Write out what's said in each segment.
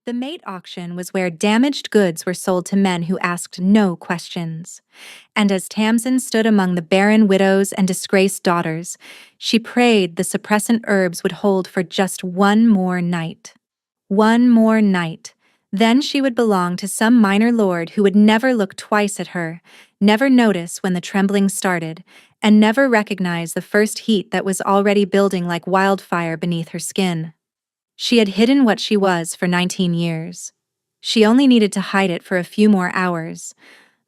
The mate auction was where damaged goods were sold to men who asked no questions. And as Tamsin stood among the barren widows and disgraced daughters, she prayed the suppressant herbs would hold for just one more night. One more night. Then she would belong to some minor lord who would never look twice at her, never notice when the trembling started, and never recognize the first heat that was already building like wildfire beneath her skin. She had hidden what she was for 19 years. She only needed to hide it for a few more hours,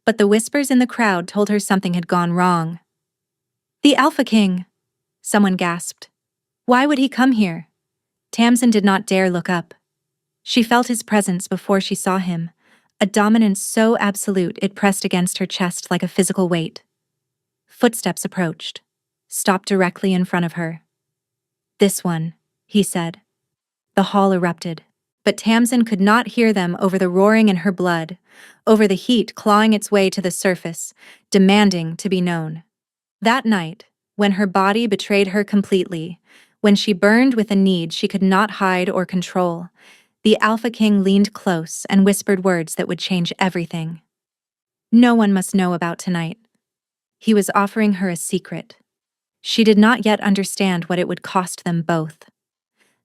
but the whispers in the crowd told her something had gone wrong. "The Alpha King!" someone gasped. "Why would he come here?" Tamsin did not dare look up. She felt his presence before she saw him, a dominance so absolute it pressed against her chest like a physical weight. Footsteps approached, stopped directly in front of her. "This one," he said. The hall erupted, but Tamsin could not hear them over the roaring in her blood, over the heat clawing its way to the surface, demanding to be known. That night, when her body betrayed her completely, when she burned with a need she could not hide or control, the Alpha King leaned close and whispered words that would change everything. No one must know about tonight. He was offering her a secret. She did not yet understand what it would cost them both.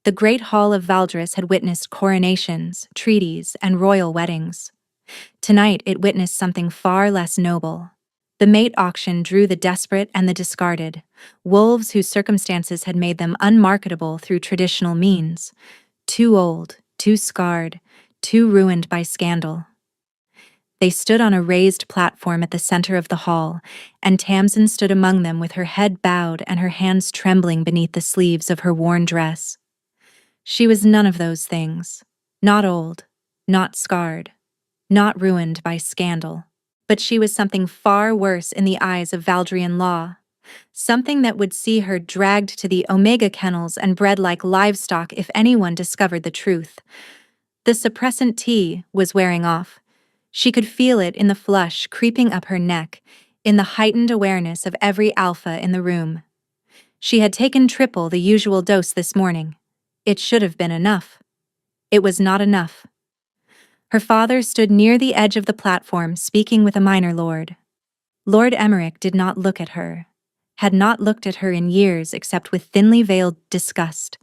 The great hall of Valdris had witnessed coronations, treaties, and royal weddings. Tonight it witnessed something far less noble. The mate auction drew the desperate and the discarded, wolves whose circumstances had made them unmarketable through traditional means, too old, too scarred, too ruined by scandal. They stood on a raised platform at the center of the hall, and Tamsin stood among them with her head bowed and her hands trembling beneath the sleeves of her worn dress. She was none of those things, not old, not scarred, not ruined by scandal. But she was something far worse in the eyes of Valdrian law, something that would see her dragged to the Omega kennels and bred like livestock if anyone discovered the truth. The suppressant tea was wearing off. She could feel it in the flush creeping up her neck, in the heightened awareness of every alpha in the room. She had taken triple the usual dose this morning. It should have been enough. It was not enough. Her father stood near the edge of the platform speaking with a minor lord. Lord Emmerich did not look at her, had not looked at her in years except with thinly veiled disgust.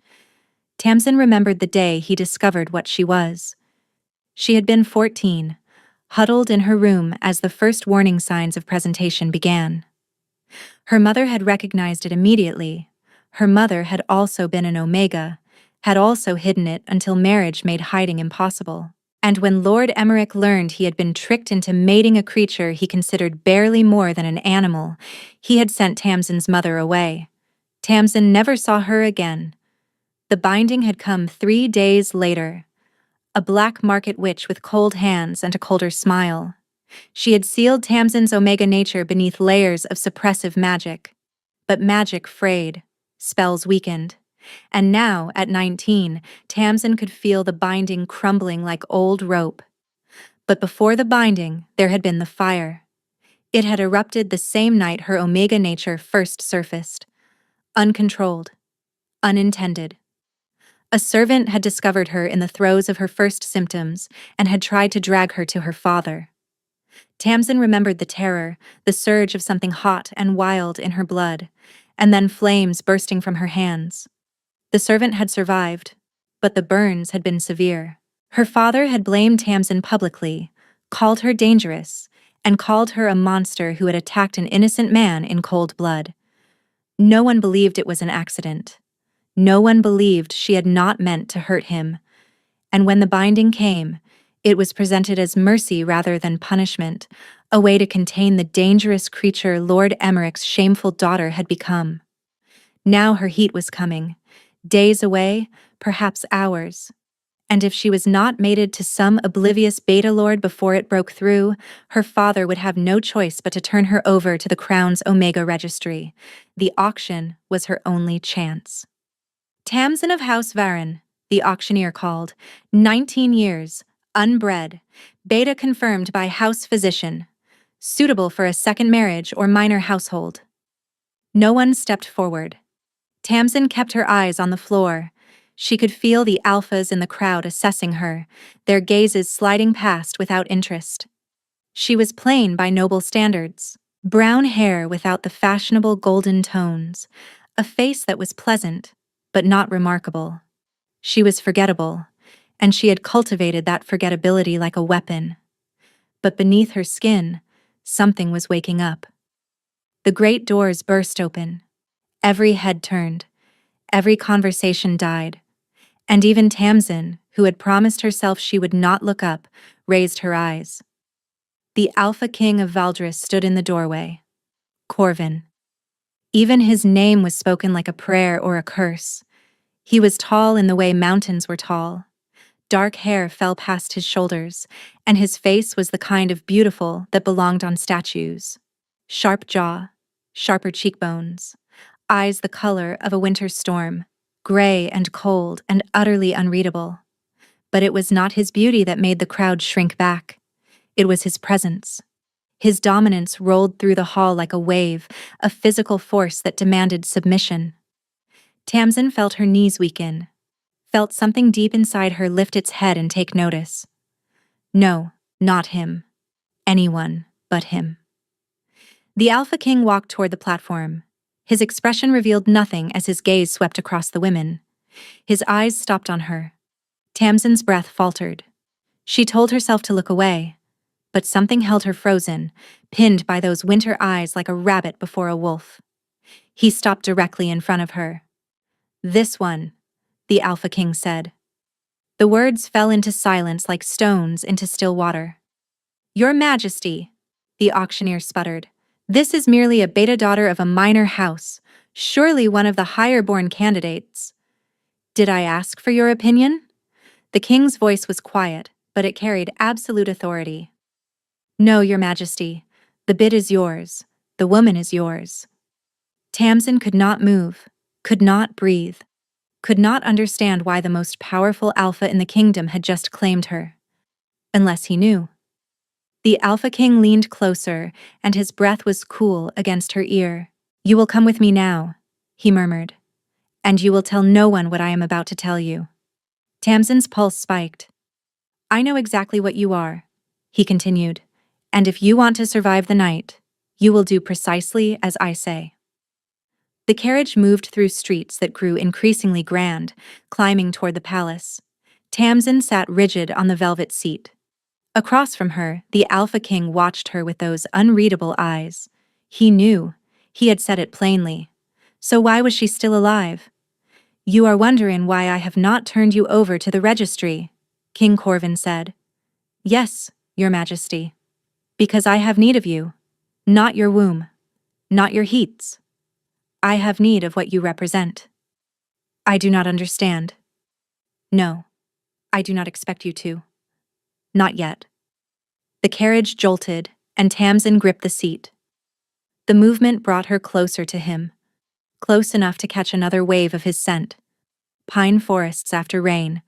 Tamsin remembered the day he discovered what she was. She had been 14, huddled in her room as the first warning signs of presentation began. Her mother had recognized it immediately. Her mother had also been an Omega, had also hidden it until marriage made hiding impossible. And when Lord Emmerich learned he had been tricked into mating a creature he considered barely more than an animal, he had sent Tamsin's mother away. Tamsin never saw her again. The binding had come 3 days later. A black market witch with cold hands and a colder smile. She had sealed Tamsin's Omega nature beneath layers of suppressive magic. But magic frayed, spells weakened. And now, at 19, Tamsin could feel the binding crumbling like old rope. But before the binding, there had been the fire. It had erupted the same night her Omega nature first surfaced. Uncontrolled. Unintended. A servant had discovered her in the throes of her first symptoms and had tried to drag her to her father. Tamsin remembered the terror, the surge of something hot and wild in her blood, and then flames bursting from her hands. The servant had survived, but the burns had been severe. Her father had blamed Tamsin publicly, called her dangerous, and called her a monster who had attacked an innocent man in cold blood. No one believed it was an accident. No one believed she had not meant to hurt him. And when the binding came, it was presented as mercy rather than punishment, a way to contain the dangerous creature Lord Emmerich's shameful daughter had become. Now her heat was coming. Days away, perhaps hours. And if she was not mated to some oblivious beta lord before it broke through, her father would have no choice but to turn her over to the Crown's Omega registry. The auction was her only chance. Tamsin of House Varen, the auctioneer called, 19 years, unbred, beta confirmed by house physician, suitable for a second marriage or minor household. No one stepped forward. Tamsin kept her eyes on the floor. She could feel the alphas in the crowd assessing her, their gazes sliding past without interest. She was plain by noble standards. Brown hair without the fashionable golden tones, a face that was pleasant, but not remarkable. She was forgettable, and she had cultivated that forgettability like a weapon. But beneath her skin, something was waking up. The great doors burst open. Every head turned. Every conversation died. And even Tamsin, who had promised herself she would not look up, raised her eyes. The Alpha King of Valdris stood in the doorway. Corvin. Even his name was spoken like a prayer or a curse. He was tall in the way mountains were tall. Dark hair fell past his shoulders, and his face was the kind of beautiful that belonged on statues. Sharp jaw, sharper cheekbones, eyes the color of a winter storm, gray and cold and utterly unreadable. But it was not his beauty that made the crowd shrink back. It was his presence. His dominance rolled through the hall like a wave, a physical force that demanded submission. Tamsin felt her knees weaken, felt something deep inside her lift its head and take notice. No, not him. Anyone but him. The Alpha King walked toward the platform. His expression revealed nothing as his gaze swept across the women. His eyes stopped on her. Tamsin's breath faltered. She told herself to look away, but something held her frozen, pinned by those winter eyes like a rabbit before a wolf. He stopped directly in front of her. "This one," the Alpha King said. The words fell into silence like stones into still water. "Your Majesty," the auctioneer sputtered, "this is merely a beta daughter of a minor house, surely one of the higher-born candidates." "Did I ask for your opinion?" The king's voice was quiet, but it carried absolute authority. "No, Your Majesty. The bid is yours. The woman is yours." Tamsin could not move, could not breathe, could not understand why the most powerful alpha in the kingdom had just claimed her. Unless he knew. The Alpha King leaned closer, and his breath was cool against her ear. "You will come with me now," he murmured. "And you will tell no one what I am about to tell you." Tamsin's pulse spiked. "I know exactly what you are," he continued. "And if you want to survive the night, you will do precisely as I say." The carriage moved through streets that grew increasingly grand, climbing toward the palace. Tamsin sat rigid on the velvet seat. Across from her, the Alpha King watched her with those unreadable eyes. He knew. He had said it plainly. So why was she still alive? "You are wondering why I have not turned you over to the registry," King Corvin said. "Yes, Your Majesty. Because I have need of you. Not your womb. Not your heats. I have need of what you represent." "I do not understand." "No. I do not expect you to. Not yet." The carriage jolted, and Tamsin gripped the seat. The movement brought her closer to him, close enough to catch another wave of his scent. Pine forests after rain,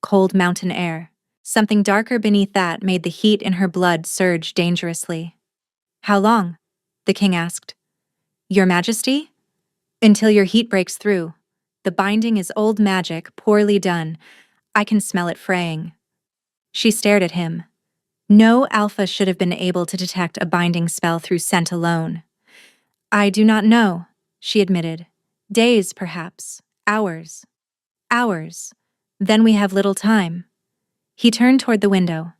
cold mountain air. Something darker beneath that made the heat in her blood surge dangerously. "How long?" the king asked. "Your Majesty?" "Until your heat breaks through. The binding is old magic, poorly done. I can smell it fraying." She stared at him. No alpha should have been able to detect a binding spell through scent alone. "I do not know," she admitted. "Days, perhaps. Hours. Hours. Then we have little time." He turned toward the window.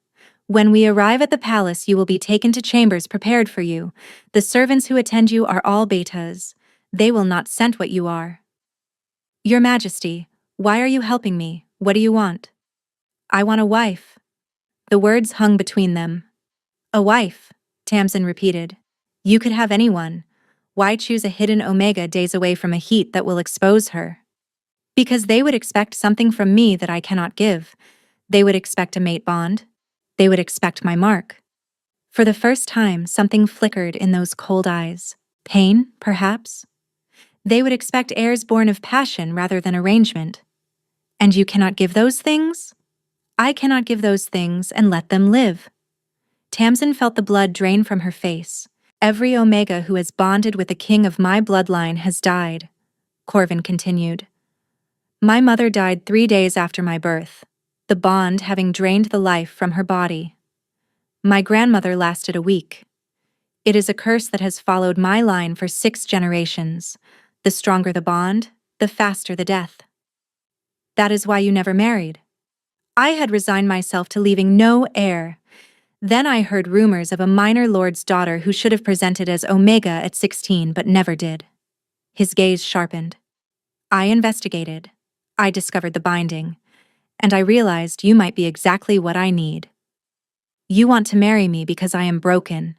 "When we arrive at the palace, you will be taken to chambers prepared for you. The servants who attend you are all betas. They will not scent what you are." "Your Majesty, why are you helping me? What do you want?" "I want a wife." The words hung between them. "A wife," Tamsin repeated. "You could have anyone. Why choose a hidden Omega days away from a heat that will expose her?" "Because they would expect something from me that I cannot give. They would expect a mate bond. They would expect my mark." For the first time, something flickered in those cold eyes. Pain, perhaps? They would expect heirs born of passion rather than arrangement. "And you cannot give those things?" "I cannot give those things and let them live." Tamsin felt the blood drain from her face. "Every Omega who has bonded with the king of my bloodline has died," Corvin continued. My mother died 3 days after my birth, the bond having drained the life from her body. My grandmother lasted a week. It is a curse that has followed my line for 6 generations. The stronger the bond, the faster the death. That is why you never married. I had resigned myself to leaving no heir. Then I heard rumors of a minor lord's daughter who should have presented as Omega at 16 but never did. His gaze sharpened. I investigated. I discovered the binding. And I realized you might be exactly what I need. You want to marry me because I am broken.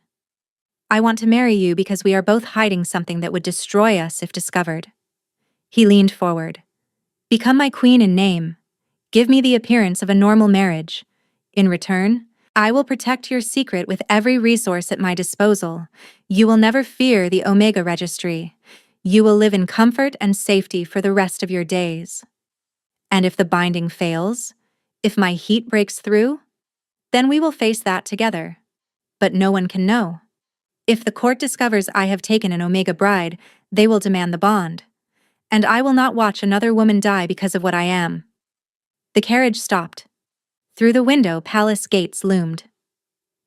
I want to marry you because we are both hiding something that would destroy us if discovered. He leaned forward. Become my queen in name. Give me the appearance of a normal marriage. In return, I will protect your secret with every resource at my disposal. You will never fear the Omega Registry. You will live in comfort and safety for the rest of your days. And if the binding fails, if my heat breaks through, then we will face that together. But no one can know. If the court discovers I have taken an Omega bride, they will demand the bond. And I will not watch another woman die because of what I am. The carriage stopped. Through the window, palace gates loomed.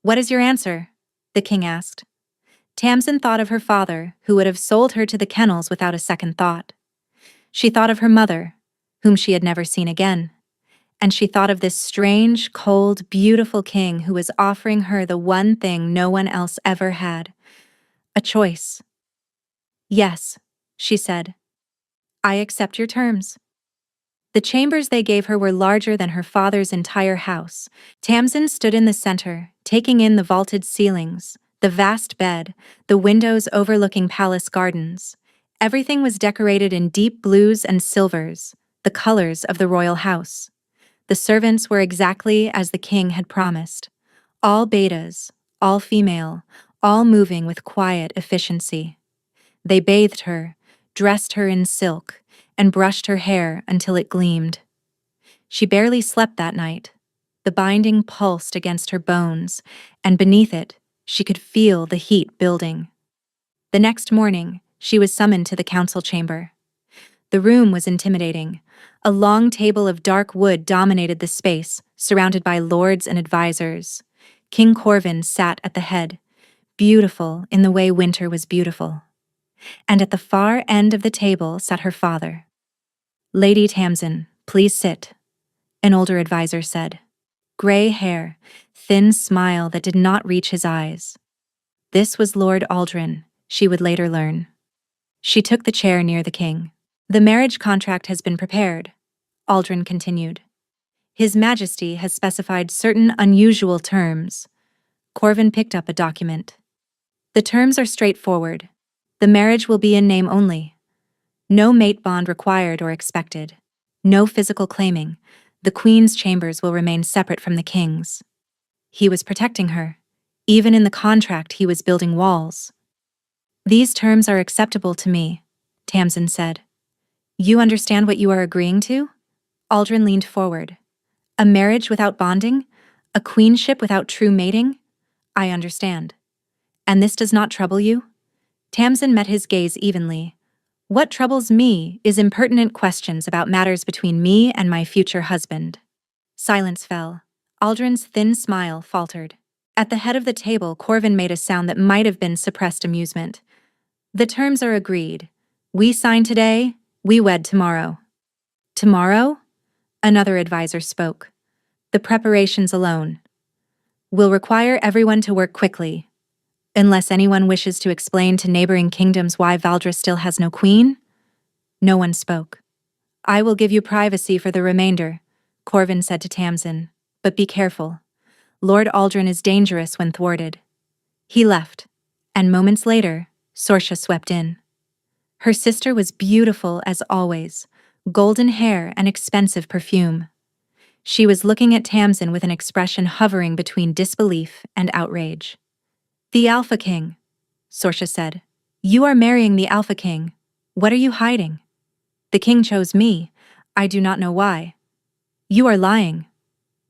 What is your answer? The king asked. Tamsin thought of her father, who would have sold her to the kennels without a second thought. She thought of her mother, whom she had never seen again. And she thought of this strange, cold, beautiful king who was offering her the one thing no one else ever had. A choice. Yes, she said. I accept your terms. The chambers they gave her were larger than her father's entire house. Tamsin stood in the center, taking in the vaulted ceilings, the vast bed, the windows overlooking palace gardens. Everything was decorated in deep blues and silvers, the colors of the royal house. The servants were exactly as the king had promised. All betas, all female, all moving with quiet efficiency. They bathed her, dressed her in silk, and brushed her hair until it gleamed. She barely slept that night. The binding pulsed against her bones, and beneath it, she could feel the heat building. The next morning, she was summoned to the council chamber. The room was intimidating. A long table of dark wood dominated the space, surrounded by lords and advisors. King Corvin sat at the head, beautiful in the way winter was beautiful. And at the far end of the table sat her father. Lady Tamsin, please sit, an older advisor said. Gray hair, thin smile that did not reach his eyes. This was Lord Aldrin, she would later learn. She took the chair near the king. The marriage contract has been prepared, Aldrin continued. His Majesty has specified certain unusual terms. Corvin picked up a document. The terms are straightforward. The marriage will be in name only. No mate bond required or expected. No physical claiming. The Queen's chambers will remain separate from the King's. He was protecting her. Even in the contract, he was building walls. These terms are acceptable to me, Tamsin said. You understand what you are agreeing to? Aldrin leaned forward. A marriage without bonding? A queenship without true mating? I understand. And this does not trouble you? Tamsin met his gaze evenly. What troubles me is impertinent questions about matters between me and my future husband. Silence fell. Aldrin's thin smile faltered. At the head of the table, Corvin made a sound that might have been suppressed amusement. The terms are agreed. We sign today, we wed tomorrow. Tomorrow? Another advisor spoke. The preparations alone will require everyone to work quickly. Unless anyone wishes to explain to neighboring kingdoms why Valdra still has no queen? No one spoke. I will give you privacy for the remainder, Corvin said to Tamsin, but be careful. Lord Aldrin is dangerous when thwarted. He left, and moments later, Sorsha swept in. Her sister was beautiful as always, golden hair and expensive perfume. She was looking at Tamsin with an expression hovering between disbelief and outrage. The Alpha King, Sorsha said. You are marrying the Alpha King. What are you hiding? The king chose me. I do not know why. You are lying.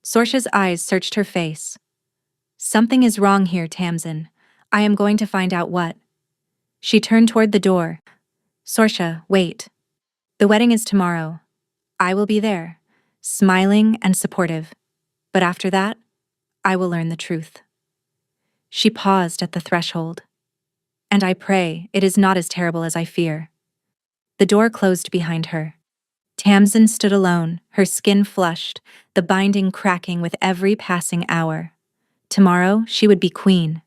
Sorsha's eyes searched her face. Something is wrong here, Tamsin. I am going to find out what. She turned toward the door. Sorsha, wait. The wedding is tomorrow. I will be there, smiling and supportive. But after that, I will learn the truth." She paused at the threshold. "And I pray it is not as terrible as I fear." The door closed behind her. Tamsin stood alone, her skin flushed, the binding cracking with every passing hour. Tomorrow, she would be queen.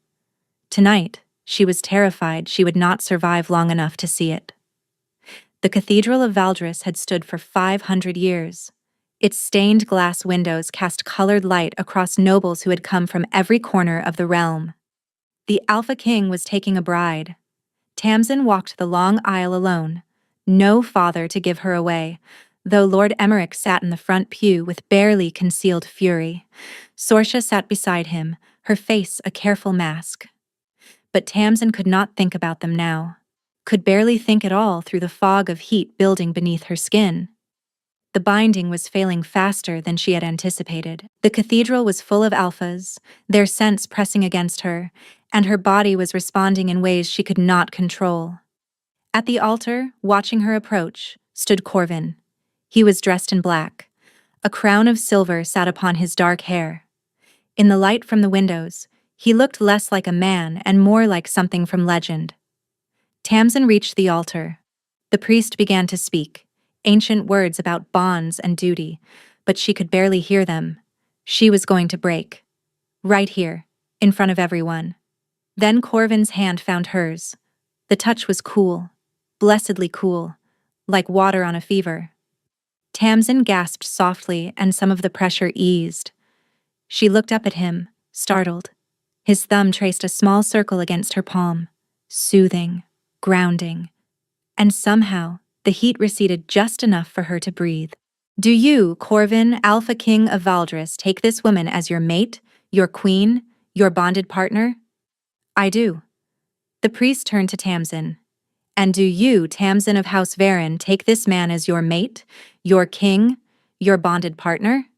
Tonight, she was terrified she would not survive long enough to see it. The Cathedral of Valdres had stood for 500 years. Its stained glass windows cast colored light across nobles who had come from every corner of the realm. The Alpha King was taking a bride. Tamsin walked the long aisle alone, no father to give her away, though Lord Emmerich sat in the front pew with barely concealed fury. Sorcia sat beside him, her face a careful mask. But Tamsin could not think about them now, could barely think at all through the fog of heat building beneath her skin. The binding was failing faster than she had anticipated. The cathedral was full of alphas, their scents pressing against her, and her body was responding in ways she could not control. At the altar, watching her approach, stood Corvin. He was dressed in black. A crown of silver sat upon his dark hair. In the light from the windows, he looked less like a man and more like something from legend. Tamsin reached the altar. The priest began to speak, ancient words about bonds and duty, but she could barely hear them. She was going to break. Right here, in front of everyone. Then Corvin's hand found hers. The touch was cool, blessedly cool, like water on a fever. Tamsin gasped softly and some of the pressure eased. She looked up at him, startled. His thumb traced a small circle against her palm, soothing, grounding. And somehow, the heat receded just enough for her to breathe. "Do you, Corvin, Alpha King of Valdres, take this woman as your mate, your queen, your bonded partner?" "I do." The priest turned to Tamsin. "And do you, Tamsin of House Varen, take this man as your mate, your king, your bonded partner?"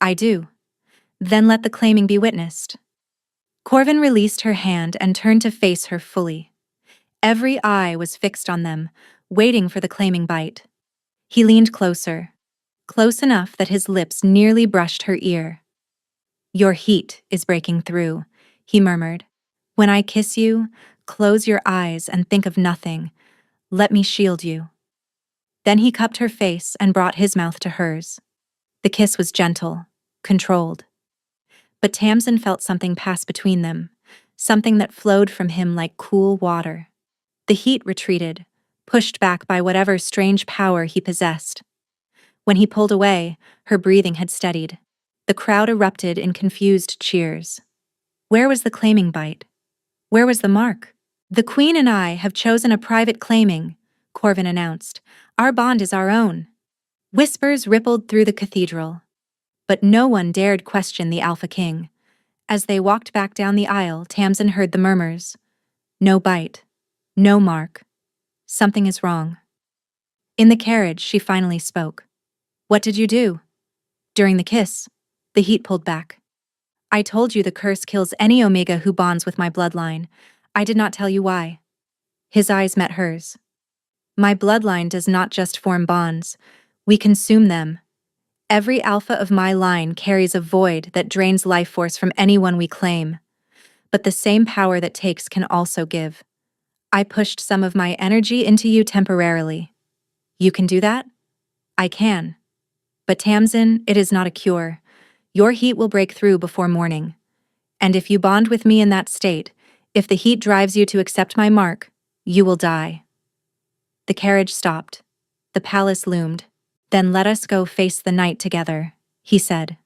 "I do." "Then let the claiming be witnessed." Corvin released her hand and turned to face her fully. Every eye was fixed on them, waiting for the claiming bite. He leaned closer, close enough that his lips nearly brushed her ear. "Your heat is breaking through," he murmured. "When I kiss you, close your eyes and think of nothing. Let me shield you." Then he cupped her face and brought his mouth to hers. The kiss was gentle, controlled. But Tamsin felt something pass between them, something that flowed from him like cool water. The heat retreated, pushed back by whatever strange power he possessed. When he pulled away, her breathing had steadied. The crowd erupted in confused cheers. Where was the claiming bite? Where was the mark? "The Queen and I have chosen a private claiming," Corvin announced. "Our bond is our own." Whispers rippled through the cathedral. But no one dared question the Alpha King. As they walked back down the aisle, Tamsin heard the murmurs. "No bite. No mark. Something is wrong." In the carriage, she finally spoke. "What did you do?" "During the kiss." The heat pulled back. "I told you the curse kills any Omega who bonds with my bloodline. I did not tell you why." His eyes met hers. "My bloodline does not just form bonds. We consume them. Every alpha of my line carries a void that drains life force from anyone we claim. But the same power that takes can also give. I pushed some of my energy into you temporarily. You can do that?" "I can. But Tamsin, it is not a cure. Your heat will break through before morning. And if you bond with me in that state, if the heat drives you to accept my mark, you will die." The carriage stopped. The palace loomed. "Then let us go face the night together," he said.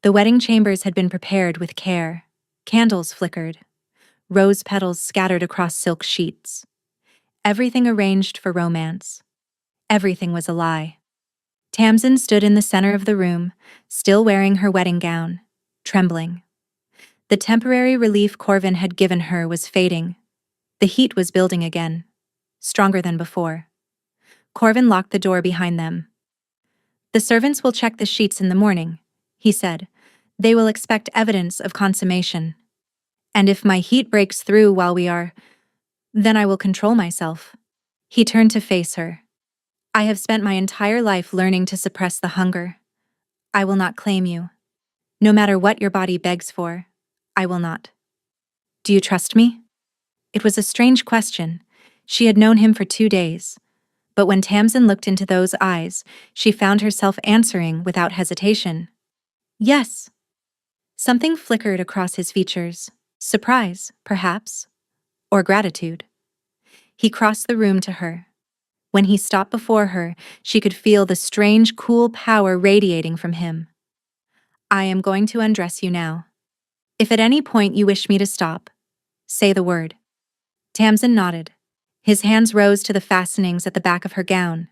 The wedding chambers had been prepared with care. Candles flickered. Rose petals scattered across silk sheets. Everything arranged for romance. Everything was a lie. Tamsin stood in the center of the room, still wearing her wedding gown, trembling. The temporary relief Corvin had given her was fading. The heat was building again, stronger than before. Corvin locked the door behind them. "The servants will check the sheets in the morning," he said. "They will expect evidence of consummation. And if my heat breaks through while we are, then I will control myself." He turned to face her. I have spent my entire life learning to suppress the hunger. I will not claim you. No matter what your body begs for, I will not. Do you trust me? It was a strange question. She had known him for 2 days. But when Tamsin looked into those eyes, she found herself answering without hesitation. Yes. Something flickered across his features. Surprise, perhaps. Or gratitude. He crossed the room to her. When he stopped before her, she could feel the strange, cool power radiating from him. I am going to undress you now. If at any point you wish me to stop, say the word. Tamsin nodded. His hands rose to the fastenings at the back of her gown.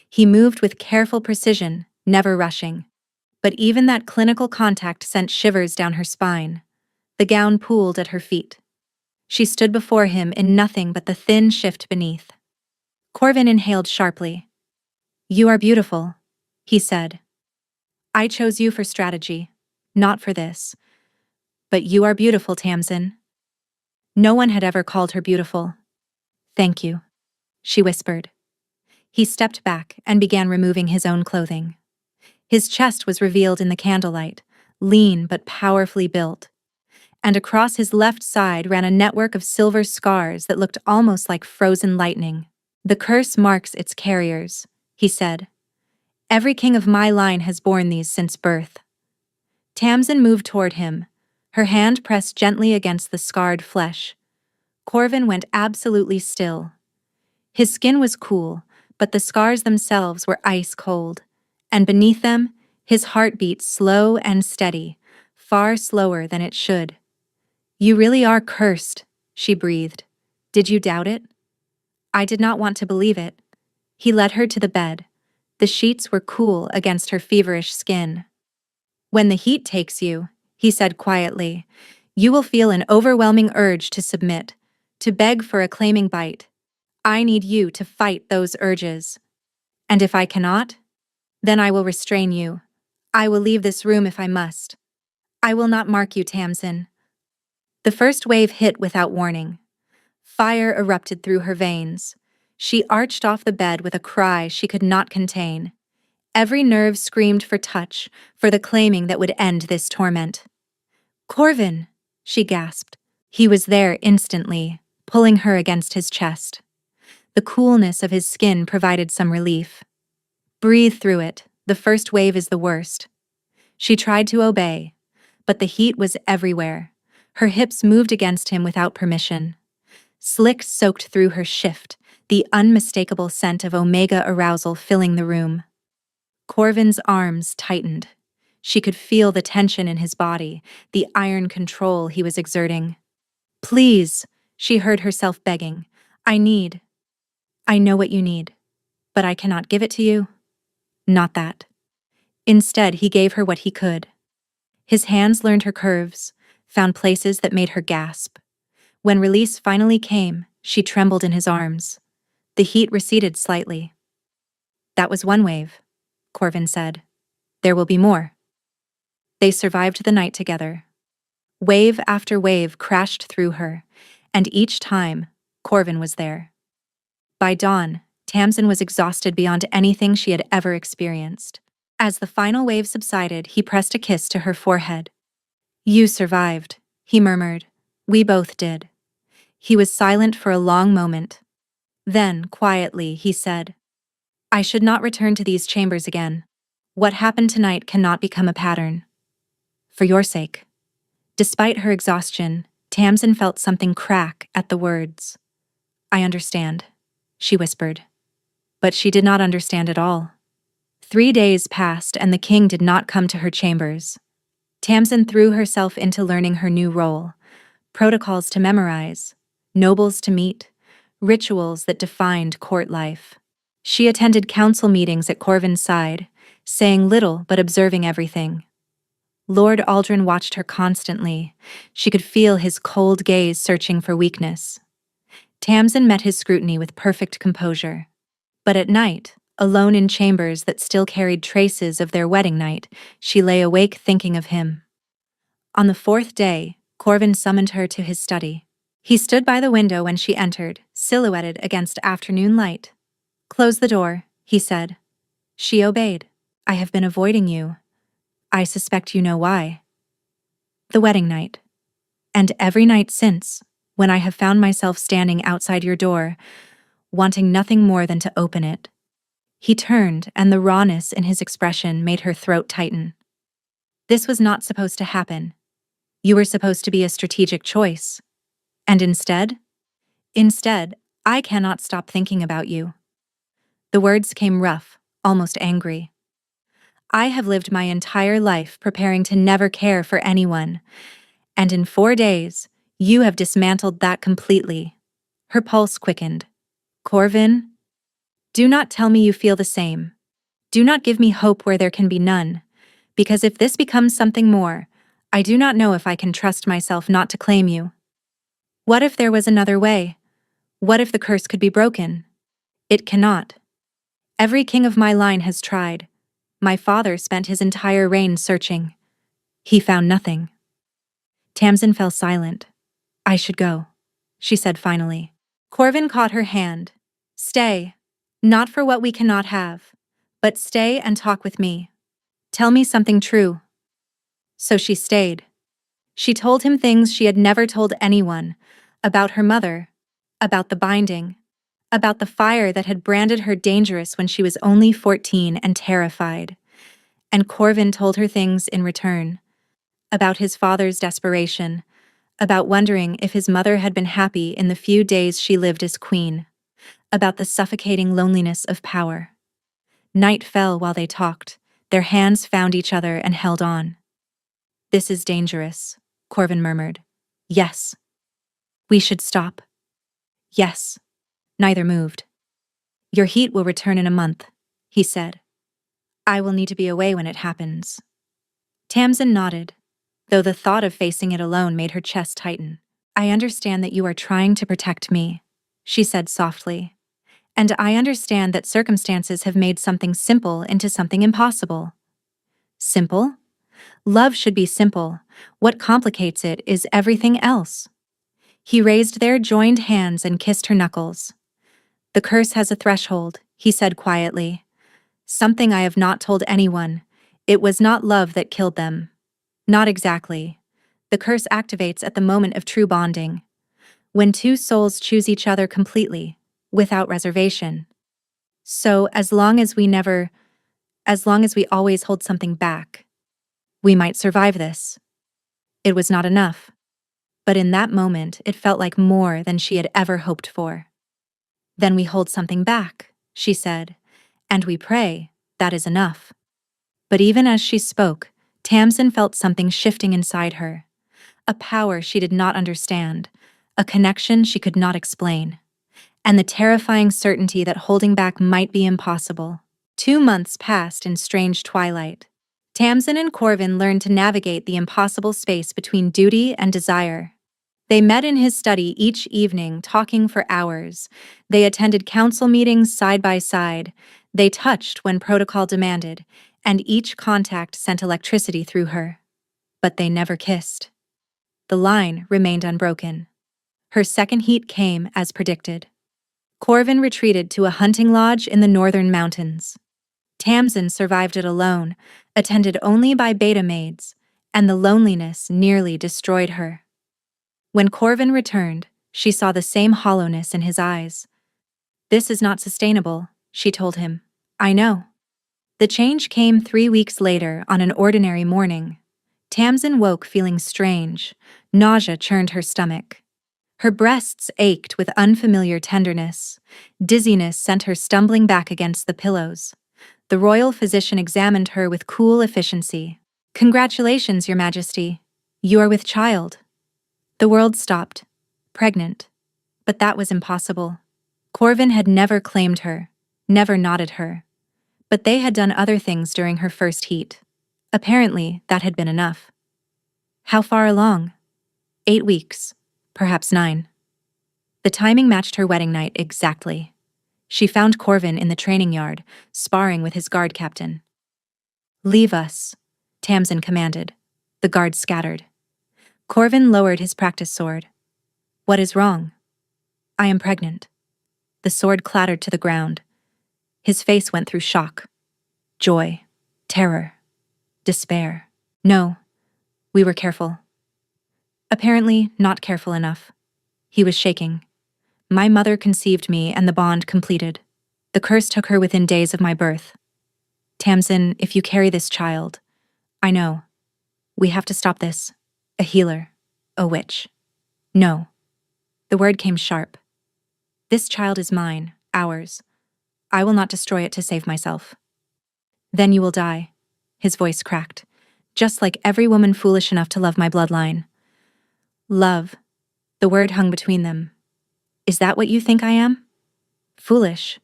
He moved with careful precision, never rushing. But even that clinical contact sent shivers down her spine. The gown pooled at her feet. She stood before him in nothing but the thin shift beneath. Corvin inhaled sharply. You are beautiful, he said. I chose you for strategy, not for this. But you are beautiful, Tamsin. No one had ever called her beautiful. Thank you, she whispered. He stepped back and began removing his own clothing. His chest was revealed in the candlelight, lean but powerfully built. And across his left side ran a network of silver scars that looked almost like frozen lightning. The curse marks its carriers, he said. Every king of my line has borne these since birth. Tamsin moved toward him, her hand pressed gently against the scarred flesh. Corvin went absolutely still. His skin was cool, but the scars themselves were ice cold, and beneath them, his heart beat slow and steady, far slower than it should. You really are cursed, she breathed. Did you doubt it? I did not want to believe it. He led her to the bed. The sheets were cool against her feverish skin. When the heat takes you, he said quietly, you will feel an overwhelming urge to submit, to beg for a claiming bite. I need you to fight those urges. And if I cannot, then I will restrain you. I will leave this room if I must. I will not mark you, Tamsin. The first wave hit without warning. Fire erupted through her veins. She arched off the bed with a cry she could not contain. Every nerve screamed for touch, for the claiming that would end this torment. Corvin, she gasped. He was there instantly, pulling her against his chest. The coolness of his skin provided some relief. Breathe through it, the first wave is the worst. She tried to obey, but the heat was everywhere. Her hips moved against him without permission. Slick soaked through her shift, the unmistakable scent of omega arousal filling the room. Corvin's arms tightened. She could feel the tension in his body, the iron control he was exerting. Please, she heard herself begging. I know what you need, but I cannot give it to you. Not that. Instead, he gave her what he could. His hands learned her curves, found places that made her gasp. When release finally came, she trembled in his arms. The heat receded slightly. That was one wave, Corvin said. There will be more. They survived the night together. Wave after wave crashed through her, and each time, Corvin was there. By dawn, Tamsin was exhausted beyond anything she had ever experienced. As the final wave subsided, he pressed a kiss to her forehead. You survived, he murmured. We both did. He was silent for a long moment. Then, quietly, he said, I should not return to these chambers again. What happened tonight cannot become a pattern. For your sake. Despite her exhaustion, Tamsin felt something crack at the words. I understand, she whispered. But she did not understand at all. 3 days passed and the king did not come to her chambers. Tamsin threw herself into learning her new role, protocols to memorize, nobles to meet, rituals that defined court life. She attended council meetings at Corvin's side, saying little but observing everything. Lord Aldrin watched her constantly. She could feel his cold gaze searching for weakness. Tamsin met his scrutiny with perfect composure. But at night, alone in chambers that still carried traces of their wedding night, she lay awake thinking of him. On the 4th day, Corvin summoned her to his study. He stood by the window when she entered, silhouetted against afternoon light. Close the door, he said. She obeyed. I have been avoiding you. I suspect you know why. The wedding night. And every night since, when I have found myself standing outside your door, wanting nothing more than to open it. He turned, and the rawness in his expression made her throat tighten. This was not supposed to happen. You were supposed to be a strategic choice. And instead, I cannot stop thinking about you. The words came rough, almost angry. I have lived my entire life preparing to never care for anyone, and in 4 days, you have dismantled that completely. Her pulse quickened. Corvin, do not tell me you feel the same. Do not give me hope where there can be none, because if this becomes something more, I do not know if I can trust myself not to claim you. What if there was another way? What if the curse could be broken? It cannot. Every king of my line has tried. My father spent his entire reign searching. He found nothing. Tamsin fell silent. I should go, she said finally. Corvin caught her hand. Stay. Not for what we cannot have, but stay and talk with me. Tell me something true. So she stayed. She told him things she had never told anyone, about her mother, about the binding, about the fire that had branded her dangerous when she was only 14 and terrified. And Corvin told her things in return, about his father's desperation, about wondering if his mother had been happy in the few days she lived as queen, about the suffocating loneliness of power. Night fell while they talked. Their hands found each other and held on. This is dangerous, Corvin murmured. Yes. We should stop. Yes. Neither moved. Your heat will return in a month, he said. I will need to be away when it happens. Tamsin nodded, though the thought of facing it alone made her chest tighten. I understand that you are trying to protect me, she said softly. And I understand that circumstances have made something simple into something impossible. Simple? Love should be simple. What complicates it is everything else. He raised their joined hands and kissed her knuckles. The curse has a threshold, he said quietly. Something I have not told anyone. It was not love that killed them. Not exactly. The curse activates at the moment of true bonding. When two souls choose each other completely, without reservation. So as long as we always hold something back, we might survive this. It was not enough. But in that moment, it felt like more than she had ever hoped for. Then we hold something back, she said, and we pray, that is enough. But even as she spoke, Tamsin felt something shifting inside her. A power she did not understand, a connection she could not explain, and the terrifying certainty that holding back might be impossible. 2 months passed in strange twilight. Tamsin and Corvin learned to navigate the impossible space between duty and desire. They met in his study each evening, talking for hours. They attended council meetings side by side. They touched when protocol demanded, and each contact sent electricity through her. But they never kissed. The line remained unbroken. Her second heat came as predicted. Corvin retreated to a hunting lodge in the northern mountains. Tamsin survived it alone, attended only by beta maids, and the loneliness nearly destroyed her. When Corvin returned, she saw the same hollowness in his eyes. This is not sustainable, she told him. I know. The change came 3 weeks later on an ordinary morning. Tamsin woke feeling strange. Nausea churned her stomach. Her breasts ached with unfamiliar tenderness. Dizziness sent her stumbling back against the pillows. The royal physician examined her with cool efficiency. Congratulations, Your Majesty. You are with child. The world stopped. Pregnant. But that was impossible. Corvin had never claimed her, never nodded her. But they had done other things during her first heat. Apparently, that had been enough. How far along? 8 weeks. Perhaps 9. The timing matched her wedding night exactly. She found Corvin in the training yard, sparring with his guard captain. Leave us, Tamsin commanded. The guards scattered. Corvin lowered his practice sword. What is wrong? I am pregnant. The sword clattered to the ground. His face went through shock, joy, terror, despair. No, we were careful. Apparently not careful enough. He was shaking. My mother conceived me and the bond completed. The curse took her within days of my birth. Tamsin, if you carry this child, I know. We have to stop this. A healer. A witch. No. The word came sharp. This child is mine, ours. I will not destroy it to save myself. Then you will die. His voice cracked. Just like every woman foolish enough to love my bloodline. Love. The word hung between them. Is that what you think I am? Foolish.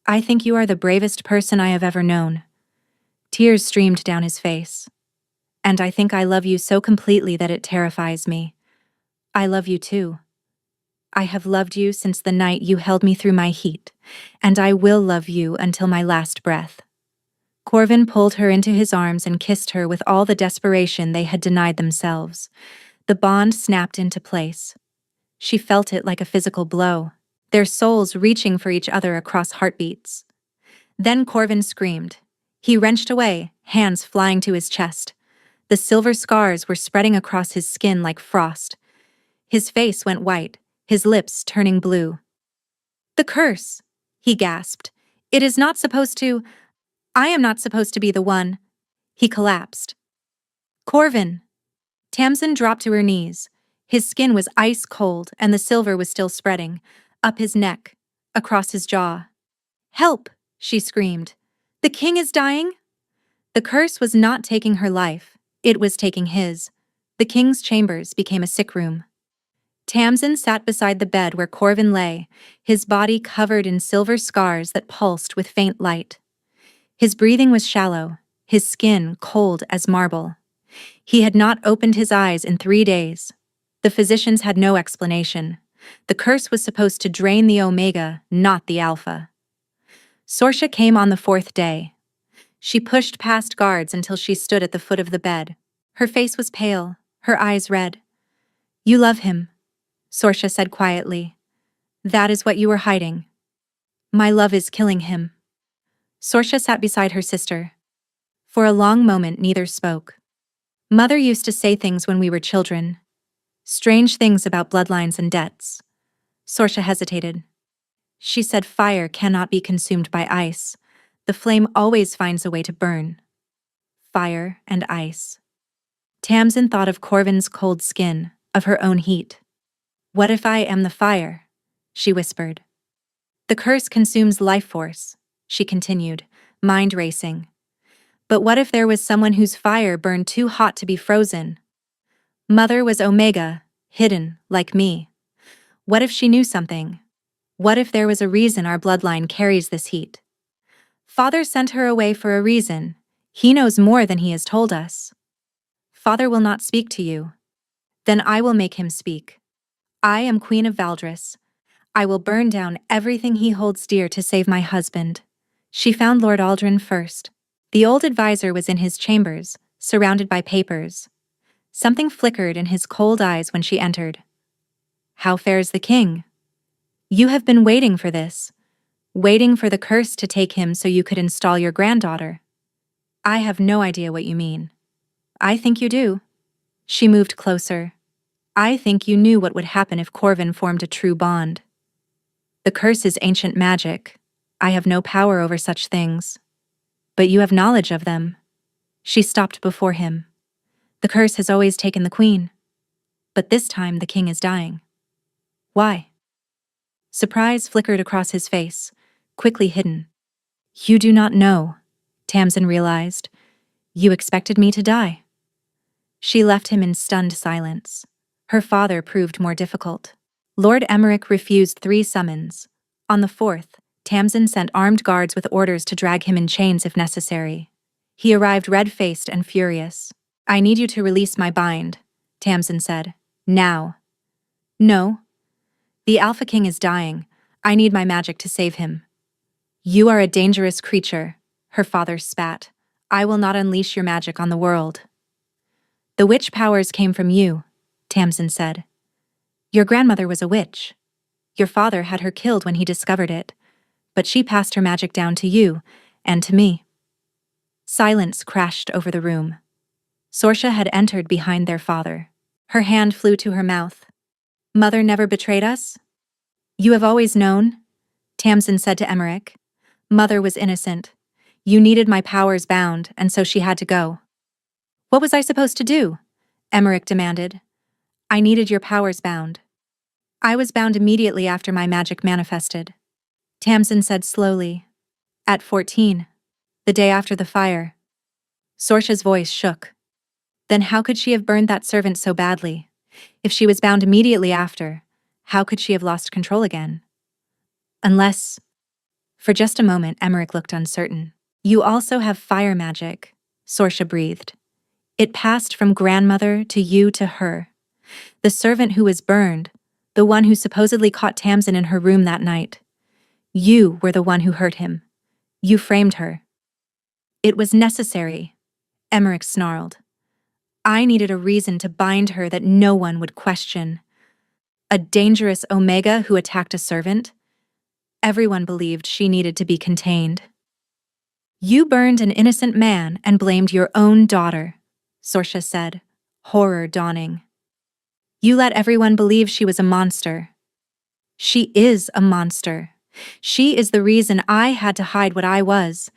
I think you are the bravest person I have ever known. Tears streamed down his face. And I think I love you so completely that it terrifies me. I love you too. I have loved you since the night you held me through my heat, and I will love you until my last breath. Corvin pulled her into his arms and kissed her with all the desperation they had denied themselves. The bond snapped into place. She felt it like a physical blow, their souls reaching for each other across heartbeats. Then Corvin screamed. He wrenched away, hands flying to his chest. The silver scars were spreading across his skin like frost. His face went white, his lips turning blue. The curse, he gasped. It is not supposed to. I am not supposed to be the one. He collapsed. Corvin. Tamsin dropped to her knees. His skin was ice cold and the silver was still spreading, up his neck, across his jaw. Help, she screamed. The king is dying? The curse was not taking her life, it was taking his. The king's chambers became a sick room. Tamsin sat beside the bed where Corvin lay, his body covered in silver scars that pulsed with faint light. His breathing was shallow, his skin cold as marble. He had not opened his eyes in 3 days. The physicians had no explanation. The curse was supposed to drain the Omega, not the Alpha. Sorsha came on the 4th day. She pushed past guards until she stood at the foot of the bed. Her face was pale, her eyes red. You love him, Sorsha said quietly. That is what you were hiding. My love is killing him. Sorsha sat beside her sister. For a long moment neither spoke. Mother used to say things when we were children. Strange things about bloodlines and debts. Sorsha hesitated. She said fire cannot be consumed by ice. The flame always finds a way to burn. Fire and ice. Tamsin thought of Corvin's cold skin, of her own heat. What if I am the fire? She whispered. The curse consumes life force, she continued, mind racing. But what if there was someone whose fire burned too hot to be frozen? Mother was Omega, hidden, like me. What if she knew something? What if there was a reason our bloodline carries this heat? Father sent her away for a reason. He knows more than he has told us. Father will not speak to you. Then I will make him speak. I am Queen of Valdris. I will burn down everything he holds dear to save my husband. She found Lord Aldrin first. The old advisor was in his chambers, surrounded by papers. Something flickered in his cold eyes when she entered. How fares the king? You have been waiting for this. Waiting for the curse to take him so you could install your granddaughter. I have no idea what you mean. I think you do. She moved closer. I think you knew what would happen if Corvin formed a true bond. The curse is ancient magic. I have no power over such things. But you have knowledge of them. She stopped before him. The curse has always taken the queen. But this time the king is dying. Why? Surprise flickered across his face, quickly hidden. You do not know, Tamsin realized. You expected me to die. She left him in stunned silence. Her father proved more difficult. Lord Emmerich refused 3 summons. On the 4th, Tamsin sent armed guards with orders to drag him in chains if necessary. He arrived red-faced and furious. I need you to release my bind, Tamsin said. Now. No. The Alpha King is dying. I need my magic to save him. You are a dangerous creature, her father spat. I will not unleash your magic on the world. The witch powers came from you, Tamsin said. Your grandmother was a witch. Your father had her killed when he discovered it. but she passed her magic down to you, and to me." Silence crashed over the room. Sorsha had entered behind their father. Her hand flew to her mouth. "Mother never betrayed us?" "You have always known," Tamsin said to Emmerich. "Mother was innocent. You needed my powers bound, and so she had to go." "What was I supposed to do?" Emmerich demanded. "I needed your powers bound." "I was bound immediately after my magic manifested," Tamsin said slowly. "At 14. The day after the fire." Sorsha's voice shook. Then how could she have burned that servant so badly? If she was bound immediately after, how could she have lost control again? Unless... For just a moment, Emmerich looked uncertain. "You also have fire magic," Sorsha breathed. "It passed from grandmother to you to her. The servant who was burned, the one who supposedly caught Tamsin in her room that night. You were the one who hurt him. You framed her." "It was necessary," Emmerich snarled. "I needed a reason to bind her that no one would question. A dangerous Omega who attacked a servant? Everyone believed she needed to be contained." "You burned an innocent man and blamed your own daughter," Sorsha said, horror dawning. "You let everyone believe she was a monster." "She is a monster. She is the reason I had to hide what I was.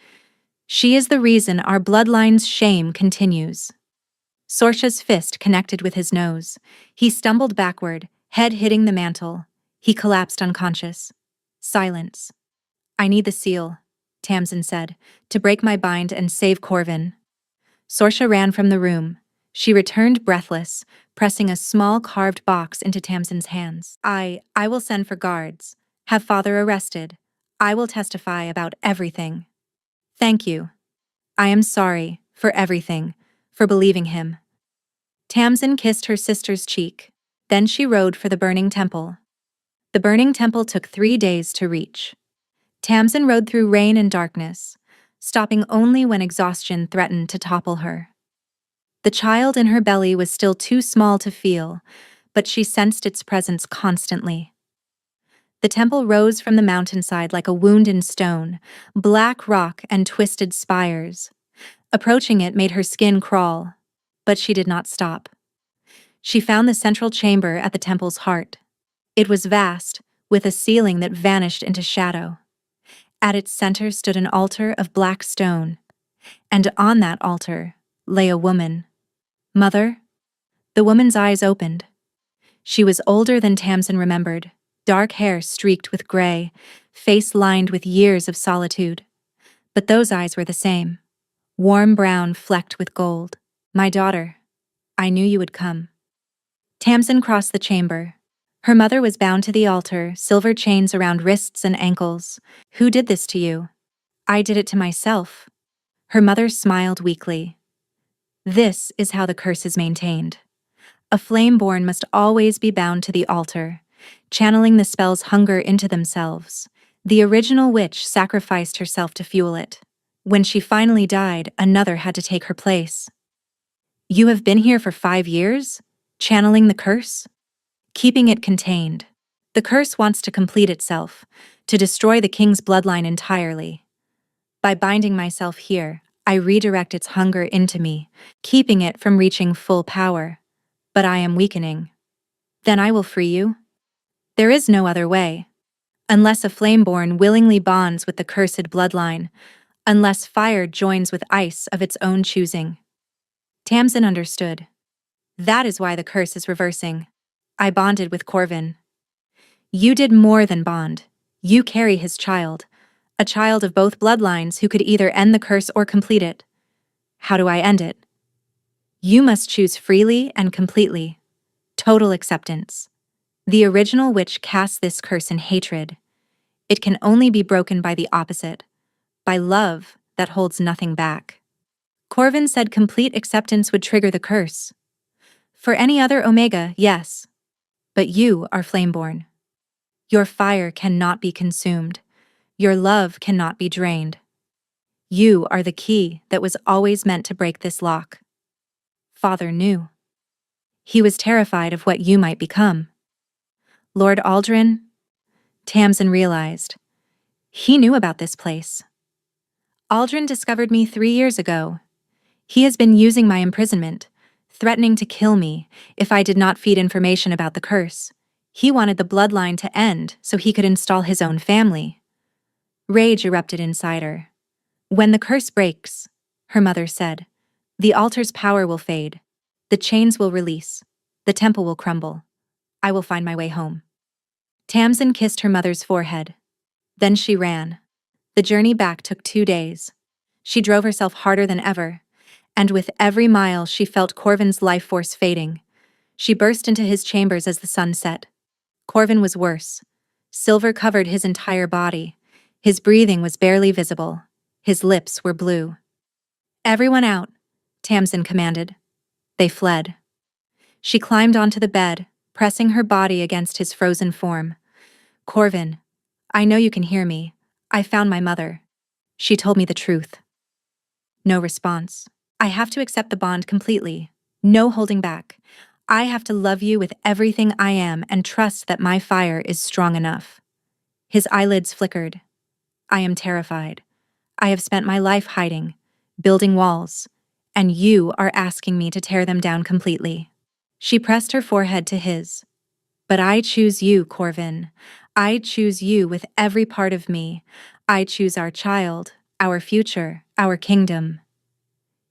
She is the reason our bloodline's shame continues." Sorsha's fist connected with his nose. He stumbled backward, head hitting the mantel. He collapsed unconscious. Silence. "I need the seal," Tamsin said, "to break my bind and save Corvin." Sorsha ran from the room. She returned breathless, pressing a small carved box into Tamsin's hands. I will send for guards. Have father arrested. I will testify about everything." "Thank you. I am sorry for everything, for believing him." Tamsin kissed her sister's cheek. Then she rode for the burning temple. The burning temple took 3 days to reach. Tamsin rode through rain and darkness, stopping only when exhaustion threatened to topple her. The child in her belly was still too small to feel, but she sensed its presence constantly. The temple rose from the mountainside like a wound in stone, black rock and twisted spires. Approaching it made her skin crawl, but she did not stop. She found the central chamber at the temple's heart. It was vast, with a ceiling that vanished into shadow. At its center stood an altar of black stone, and on that altar lay a woman. "Mother?" The woman's eyes opened. She was older than Tamsin remembered, dark hair streaked with gray, face lined with years of solitude. But those eyes were the same, warm brown flecked with gold. "My daughter, I knew you would come." Tamsin crossed the chamber. Her mother was bound to the altar, silver chains around wrists and ankles. "Who did this to you?" "I did it to myself." Her mother smiled weakly. "This is how the curse is maintained. A flame-born must always be bound to the altar, channeling the spell's hunger into themselves. The original witch sacrificed herself to fuel it. When she finally died, another had to take her place." "You have been here for 5 years? Channeling the curse?" "Keeping it contained. The curse wants to complete itself, to destroy the king's bloodline entirely. By binding myself here, I redirect its hunger into me, keeping it from reaching full power. But I am weakening. Then I will free you. There is no other way. Unless a flameborn willingly bonds with the cursed bloodline, unless fire joins with ice of its own choosing." Tamsin understood. "That is why the curse is reversing. I bonded with Corvin." "You did more than bond. You carry his child, a child of both bloodlines who could either end the curse or complete it. How do I end it? You must choose freely and completely. Total acceptance. The original witch casts this curse in hatred. It can only be broken by the opposite, by love that holds nothing back." Corvin said complete acceptance would trigger the curse. "For any other Omega, yes. But you are flameborn. Your fire cannot be consumed. Your love cannot be drained. You are the key that was always meant to break this lock." Father knew. He was terrified of what you might become. "Lord Aldrin?" Tamsin realized. He knew about this place. Aldrin discovered me 3 years ago. He has been using my imprisonment, threatening to kill me if I did not feed information about the curse. He wanted the bloodline to end so he could install his own family. Rage erupted inside her. When the curse breaks, her mother said, the altar's power will fade. The chains will release. The temple will crumble. I will find my way home. Tamsin kissed her mother's forehead. Then she ran. The journey back took 2 days. She drove herself harder than ever, and with every mile she felt Corvin's life force fading. She burst into his chambers as the sun set. Corvin was worse. Silver covered his entire body. His breathing was barely visible. His lips were blue. Everyone out, Tamsin commanded. They fled. She climbed onto the bed, pressing her body against his frozen form. Corvin, I know you can hear me. I found my mother. She told me the truth. No response. I have to accept the bond completely. No holding back. I have to love you with everything I am and trust that my fire is strong enough. His eyelids flickered. I am terrified. I have spent my life hiding, building walls, and you are asking me to tear them down completely. She pressed her forehead to his. But I choose you, Corvin. I choose you with every part of me. I choose our child, our future, our kingdom.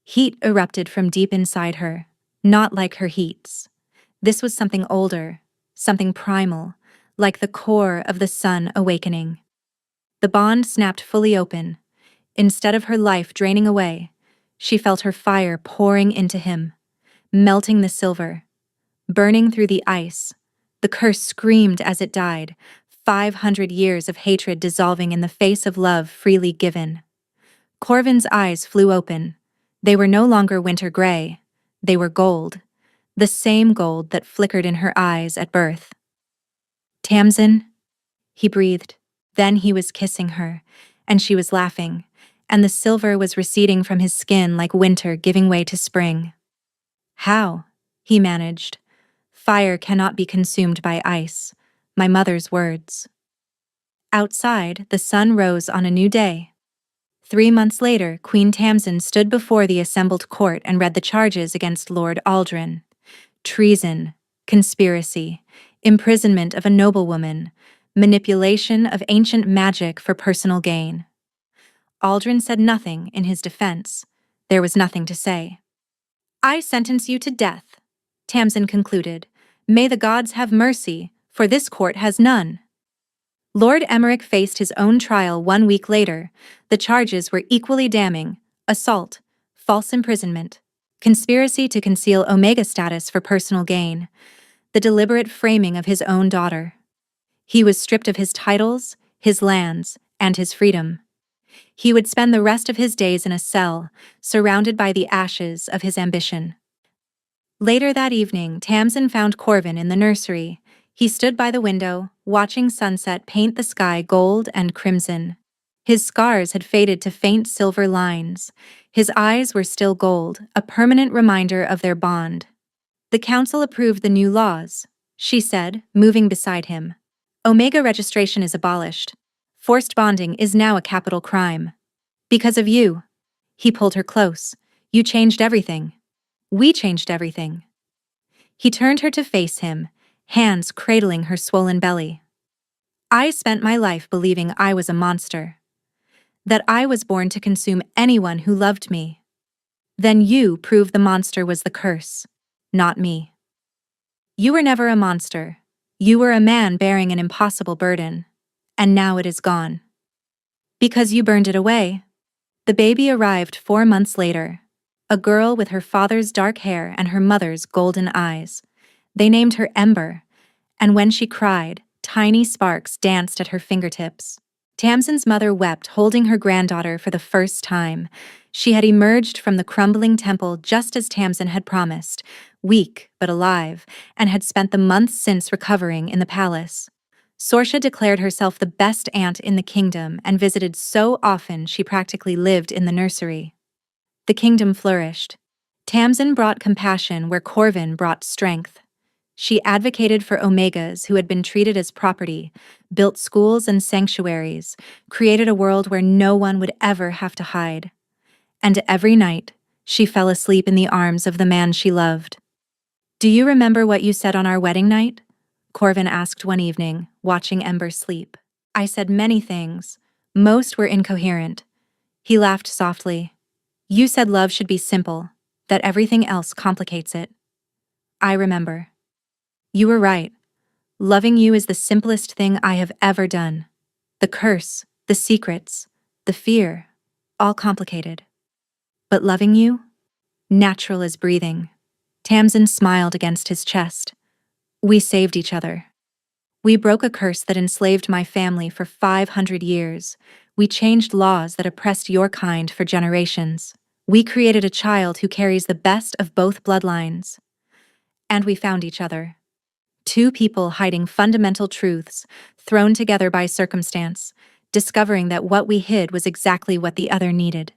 Heat erupted from deep inside her, not like her heats. This was something older, something primal, like the core of the sun awakening. The bond snapped fully open. Instead of her life draining away, she felt her fire pouring into him, melting the silver, burning through the ice. The curse screamed as it died, 500 years of hatred dissolving in the face of love freely given. Corvin's eyes flew open. They were no longer winter gray. They were gold, the same gold that flickered in her eyes at birth. Tamsin, he breathed. Then he was kissing her, and she was laughing, and the silver was receding from his skin like winter giving way to spring. How? He managed. Fire cannot be consumed by ice. My mother's words. Outside, the sun rose on a new day. 3 months later, Queen Tamsin stood before the assembled court and read the charges against Lord Aldrin. Treason, conspiracy, imprisonment of a noblewoman, manipulation of ancient magic for personal gain. Aldrin said nothing in his defense. There was nothing to say. I sentence you to death, Tamsin concluded. May the gods have mercy, for this court has none. Lord Emmerich faced his own trial 1 week later. The charges were equally damning: assault, false imprisonment, conspiracy to conceal Omega status for personal gain, the deliberate framing of his own daughter. He was stripped of his titles, his lands, and his freedom. He would spend the rest of his days in a cell, surrounded by the ashes of his ambition. Later that evening, Tamsin found Corvin in the nursery. He stood by the window, watching sunset paint the sky gold and crimson. His scars had faded to faint silver lines. His eyes were still gold, a permanent reminder of their bond. The council approved the new laws, she said, moving beside him. Omega registration is abolished. Forced bonding is now a capital crime. Because of you. He pulled her close. You changed everything. We changed everything. He turned her to face him, hands cradling her swollen belly. I spent my life believing I was a monster. That I was born to consume anyone who loved me. Then you proved the monster was the curse, not me. You were never a monster. You were a man bearing an impossible burden, and now it is gone. Because you burned it away. The baby arrived 4 months later, a girl with her father's dark hair and her mother's golden eyes. They named her Ember, and when she cried, tiny sparks danced at her fingertips. Tamsin's mother wept, holding her granddaughter for the first time. She had emerged from the crumbling temple just as Tamsin had promised, weak but alive, and had spent the months since recovering in the palace. Sorsha declared herself the best aunt in the kingdom and visited so often she practically lived in the nursery. The kingdom flourished. Tamsin brought compassion where Corvin brought strength. She advocated for omegas who had been treated as property, built schools and sanctuaries, created a world where no one would ever have to hide. And every night, she fell asleep in the arms of the man she loved. "Do you remember what you said on our wedding night?" Corvin asked one evening, watching Ember sleep. "I said many things. Most were incoherent." He laughed softly. "You said love should be simple, that everything else complicates it." "I remember." "You were right. Loving you is the simplest thing I have ever done. The curse, the secrets, the fear, all complicated. But loving you? Natural as breathing." Tamsin smiled against his chest. "We saved each other. We broke a curse that enslaved my family for 500 years. We changed laws that oppressed your kind for generations. We created a child who carries the best of both bloodlines. And we found each other. Two people hiding fundamental truths, thrown together by circumstance, discovering that what we hid was exactly what the other needed."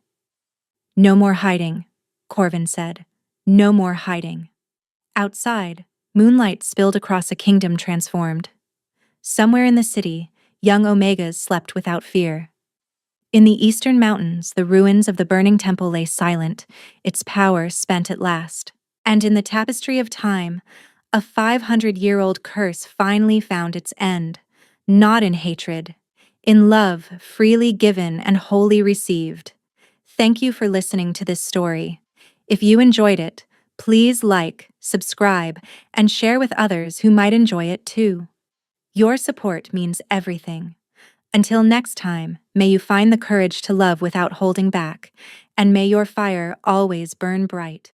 "No more hiding," Corvin said. "No more hiding." Outside, moonlight spilled across a kingdom transformed. Somewhere in the city, young Omegas slept without fear. In the eastern mountains, the ruins of the burning temple lay silent, its power spent at last. And in the tapestry of time, a 500-year-old curse finally found its end, not in hatred, in love freely given and wholly received. Thank you for listening to this story. If you enjoyed it, please like, subscribe, and share with others who might enjoy it too. Your support means everything. Until next time, may you find the courage to love without holding back, and may your fire always burn bright.